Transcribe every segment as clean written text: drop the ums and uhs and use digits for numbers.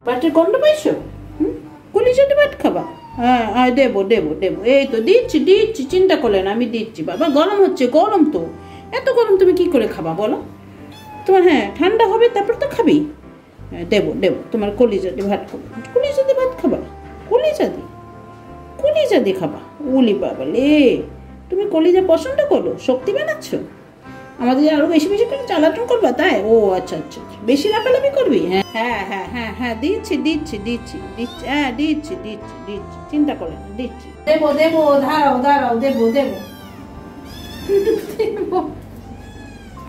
ভাতের গন্ধ পাইছো? কলিজাতে ভাত খাবা? হ্যাঁ দেবো দেবো দেবো, এই তো দিচ্ছি দিচ্ছি, চিন্তা করলে না, আমি দিচ্ছি। বাবা গরম হচ্ছে, গরম তো, এত গরম তুমি কি করে খাবা বলো? তোমার হ্যাঁ ঠান্ডা হবে তারপর তো খাবি। হ্যাঁ দেবো দেবো, তোমার কলিজাতে ভাত খাবো। কলিজাতে ভাত খাবা? কলিজা দিয়ে খাবা? উলি বাবা লে, তুমি কলিজা পছন্দ করো, শক্তি বানাচ্ছ, আমাদের আরো বেশি বেশি করে জ্বালাতন করবা তাই? ও আচ্ছা আচ্ছা, বেশি লাফালাফি করবি? হ্যাঁ হ্যাঁ হ্যাঁ হ্যাঁ হ্যাঁ দিচ্ছি দিচ্ছি দিচ্ছি দিচ্ছি, হ্যাঁ দিচ্ছি দিচ্ছি দিচ্ছি, চিন্তা করে না, দিচ্ছি। দেবো দেবো, দাঁড়াও দাঁড়াও, দেবো দেবো দেবো,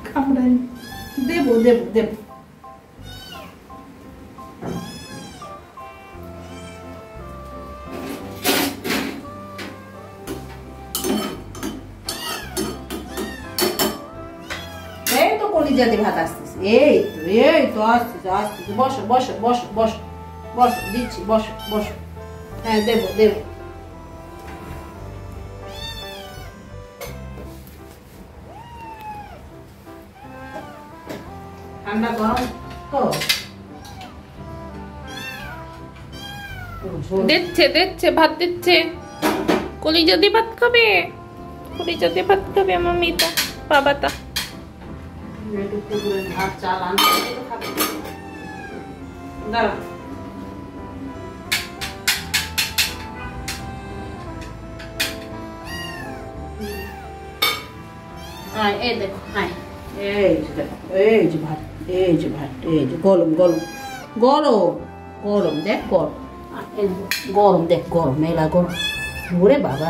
কামড়াই, দেবো দেবো দেবো। কলিজাতে ভাত আসতেছে, এই তো আসতেছে আসতেছে, বসো বসো বসো বসো বসো, দিচ্ছি, বসো বসো, হ্যাঁ দেবো দেবো। ঠান্ডা গরম তো দিচ্ছে দিচ্ছে, ভাত দিচ্ছে। কলিজা দিয়ে ভাত খাবে? কলিজা দিয়ে ভাত খাবে আমার মেয়েটা, বাবাটা। ভাত চাল আনতে খাবে, দাঁড়া। এই দেখো, এই যে দেখো, এই যে ভাত, এই যে ভাত, এই যে গরম গরম গরম গরম, দেখ গরম, গরম দেখ, গরম, মেলা গরম। ওরে বাবা,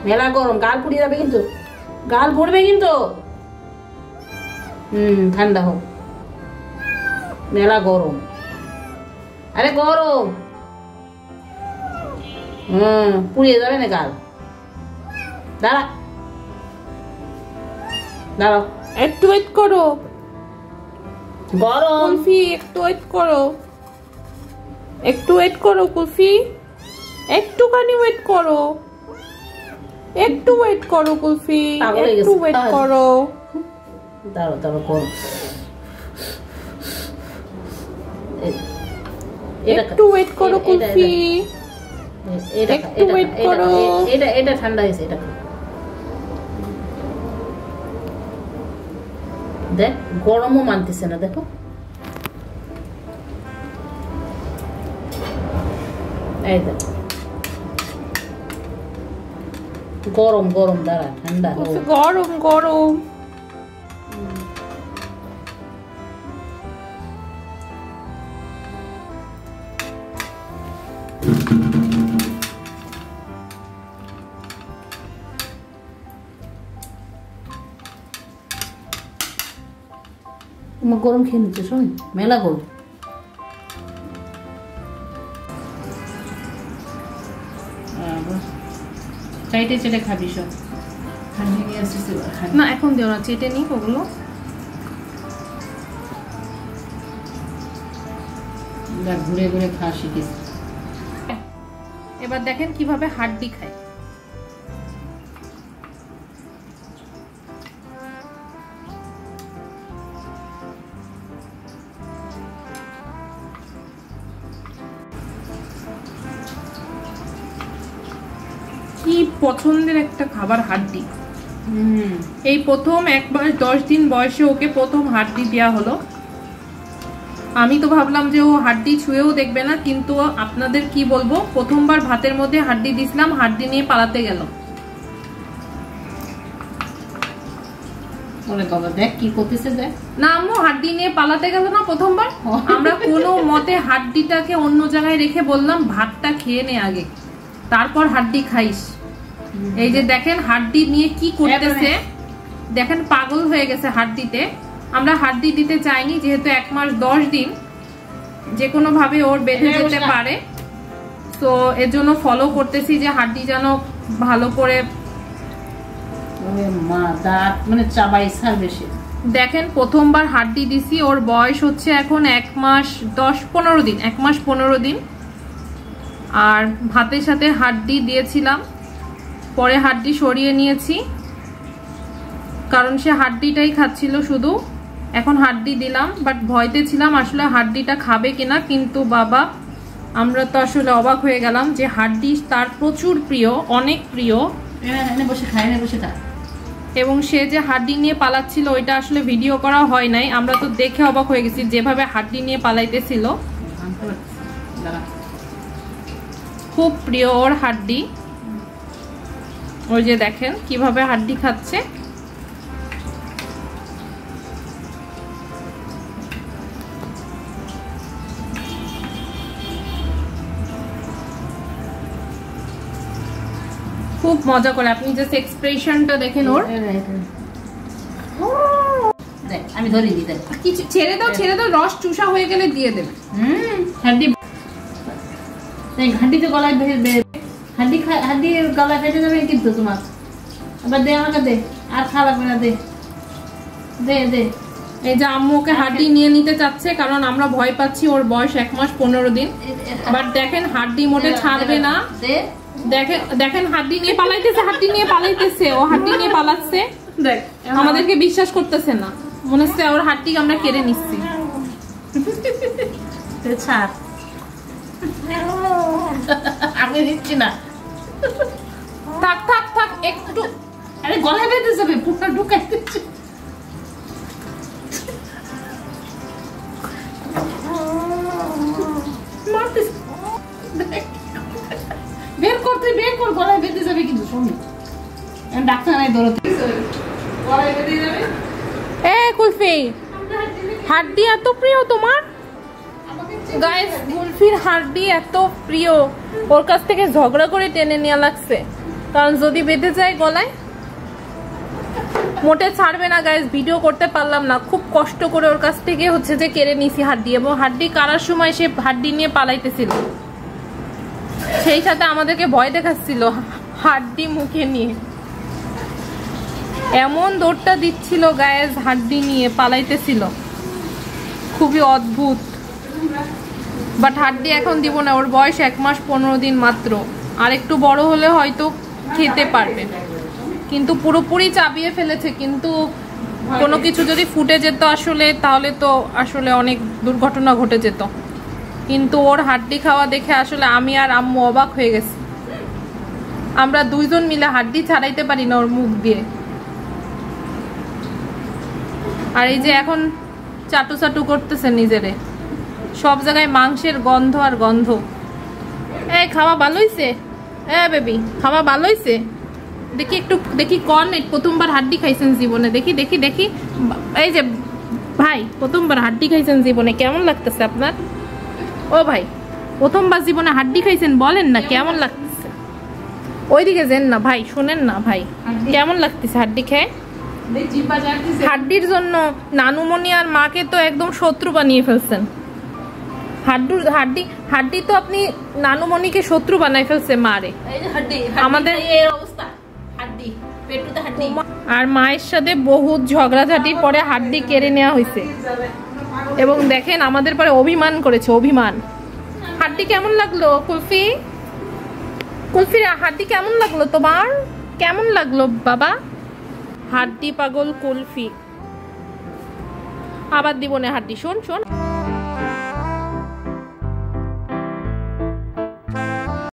মেলা গরম, গাল পুড়িয়ে যাবে কিন্তু, গাল পড়বে কিন্তু। ঠান্ডা হোক, মেলা গরম, আরে গরম, পুড়িয়ে যাবে না গাল। দাঁড়া দাঁড়াও, একটু ওয়েট করো, গরম। কুলফি একটু ওয়েট করো, একটু ওয়েট করো কুলফি, একটুখানি ওয়েট করো, একটু ওয়েট করো কুলফি, একটু ওয়েট করো। দাঁড়াও দাঁড়াও, গরম, একটু ওয়েট করো কুলফি, একটু ওয়েট করো। এটা ঠান্ডা হয়েছে, এটা দেখ, গরমও মানতেছে না, দেখো। এই দেখ, গরম গরম, দাঁড়া ঠান্ডা, গরম গরম। তোমার গরম খেয়ে নিচ্ছে, শোন, মেলা গরম। চাইটে চেটে খাবি সব, না এখন দিও না, চেটে নি ওগুলো। ঘুরে ঘুরে খাওয়া শিখিস। এবার দেখেন কিভাবে হাড্ডি খায়। কি পছন্দের একটা খাবার হাড্ডি। এই প্রথম 1 মাস 10 দিন বয়সে ওকে প্রথম হাড্ডি দেওয়া হলো। আমি তো ভাবলাম যে ও হাড্ডি ছুঁয়েও দেখবে না, কিন্তু আপনাদের কি বলবো, প্রথমবার ভাতের মধ্যে হাড্ডি দিছিলাম, হাড্ডি নিয়ে পালাতে গেল। দেখ কি করতেছে, দেখ না আম্মু, হাড্ডি নিয়ে পালাতে গেল না প্রথমবার। আমরা কোনো মতে হাড্ডিটাকে অন্য জায়গায় রেখে বললাম ভাতটা খেয়ে নে আগে, তারপর হাড্ডি খাইস। এই যে দেখেন হাড্ডি নিয়ে কি করতেছে, দেখেন পাগল হয়ে গেছে হাড্ডিতে। আমরা হাড্ডি দিতে চাইনি, যেহেতু 1 মাস 10 দিন যে কোনো ভাবে ওর বেঁধে যেতে পারে, তো এর জন্য ফলো করতেছি যে হাড্ডি যেন ভালো করে। মানে চাবাই সার বেশি। দেখেন প্রথমবার হাড্ডি দিছি, ওর বয়স হচ্ছে এখন 1 মাস 10-15 দিন, 1 মাস 15 দিন। আর ভাতের সাথে হাড্ডি দিয়েছিলাম, পরে হাড্ডি সরিয়ে নিয়েছি, কারণ সে হাড্ডিটাই খাচ্ছিল শুধু। এখন হাড্ডি দিলাম, বাট ভয়তে ছিলাম আসলে হাড্ডিটা খাবে কিনা, কিন্তু বাবা আমরা তো আসলে অবাক হয়ে গেলাম যে হাড্ডি তার প্রচুর প্রিয়, অনেক প্রিয়। বসে খায় না, বসে খায়। এবং সে যে হাড্ডি নিয়ে পালাচ্ছিল ওইটা আসলে ভিডিও করা হয় নাই, আমরা তো দেখে অবাক হয়ে গেছি যেভাবে হাড্ডি নিয়ে পালাইতেছিল। খুব প্রিয় ওর হাড্ডি। ওই যে দেখেন কিভাবে হাড্ডি খাচ্ছে। খুব মজা করে, আপনি জাস্ট এক্সপ্রেশনটা দেখেন ওর। আমি ধরে দিই, কিছু ছেড়ে দাও, ছেড়ে দাও, রস চুষা হয়ে গেলে দিয়ে দেবে। হাড্ডি হাড্ডি তো গলায় হাড্ডি হাড্ডি গলায় ফেটে যাবে কিন্তু তোমার। আবার দে, আমাকে দে, আর খাওয়া লাগবে না, দে দে দে। এই যে আম্মু ওকে হাড্ডি নিয়ে নিতে চাচ্ছে, কারণ আমরা ভয় পাচ্ছি, ওর বয়স 1 মাস 15 দিন। বাট দেখেন হাড্ডি মোটে ছাড়বে না। দেখেন দেখেন হাড্ডি নিয়ে পালাইতেছে, হাড্ডি নিয়ে পালাইতেছে, ও হাড্ডি নিয়ে পালাচ্ছে। দেখ আমাদেরকে বিশ্বাস করতেছে না, মনে হচ্ছে ওর হাড্ডি আমরা কেড়ে নিচ্ছি। ছাড়, আমি দিচ্ছি না। থাক থাক থাক একটু, আরে গলায় বেঁধে যাবে, পুটটা ঢুকাই দিচ্ছি। বের করতে, বের কর, গলায় বেঁধে যাবে কিন্তু। শুনি ডাক্তার নাই দৌড়তে, গলায় বেঁধে যাবে। এ কুলফি, হাড্ডি এত প্রিয় তোমার? গাইস, কুলফির হাড্ডি এত প্রিয়, ওর কাছ থেকে ঝগড়া করে টেনে নেওয়া লাগছে, কারণ যদি বেঁধে যায় গলায় মোটে ছাড়বে না। গাইস ভিডিও করতে পারলাম না, খুব কষ্ট করে ওর কাছ থেকে হচ্ছে যে কেড়ে নিছি হাড্ডি। এবং হাড্ডি কারার সময় সে হাড্ডি নিয়ে পালাইতেছিল, সেই সাথে আমাদেরকে ভয় দেখাচ্ছিল হাড্ডি মুখে নিয়ে। এমন দৌড়টা দিচ্ছিল গাইস, হাড্ডি নিয়ে পালাইতেছিল, খুবই অদ্ভুত। বাট হাড্ডি এখন দিব না, ওর বয়স 1 মাস 15 দিন মাত্র। আর একটু বড় হলে হয়তো খেতে পারবে, কিন্তু পুরোপুরি চাবিয়ে ফেলেছে। কিন্তু কোনো কিছু যদি ফুটে যেত আসলে, তাহলে তো আসলে অনেক দুর্ঘটনা ঘটে যেত। কিন্তু ওর হাড্ডি খাওয়া দেখে আসলে আমি আর আম্মু অবাক হয়ে গেছি। আমরা দুইজন মিলে হাড্ডি ছাড়াইতে পারি না ওর মুখ দিয়ে। আর এই যে এখন চাটু চাটু করতেছে নিজেরে, সব জায়গায় মাংসের গন্ধ আর গন্ধ। এই খাওয়া ভালো হইছে? বেবি খাওয়া ভালো হইছে? দেখি একটু দেখি, কর্ন প্রথমবার হাড্ডি খাইছেন জীবনে? দেখি দেখি দেখি। এই যে ভাই, প্রথমবার হাড্ডি খাইছেন জীবনে, কেমন লাগতেছে আপনার? ও ভাই, প্রথমবার জীবনে হাড্ডি খাইছেন, বলেন না কেমন লাগতেছে? ওইদিকে যেন না ভাই, শোনেন না ভাই, কেমন লাগতেছে হাড্ডি খেয়ে? হাড্ডির জন্য নানুমণি আর মাকে তো একদম শত্রু বানিয়ে ফেলছেন। হাড্ডি তো আপনি নানুমণিকে শত্রু বানাই ফেলছে মারে। আমাদের এই অবস্থা, হাড্ডি পেটুতে হাড্ডি। আর মায়ের সাথে বহুত ঝগড়াঝাটির পরে হাড্ডি কেড়ে নেওয়া হয়েছে। এবং দেখেন আমাদের পরে অভিমান করেছে, অভিমান। হাড্ডি কেমন লাগলো কুলফি? কুলফির হাড্ডি কেমন লাগলো তোমার? কেমন লাগলো বাবা? হাড্ডি পাগল কুলফি। আবার দিব না হাড্ডি, শোন শোন।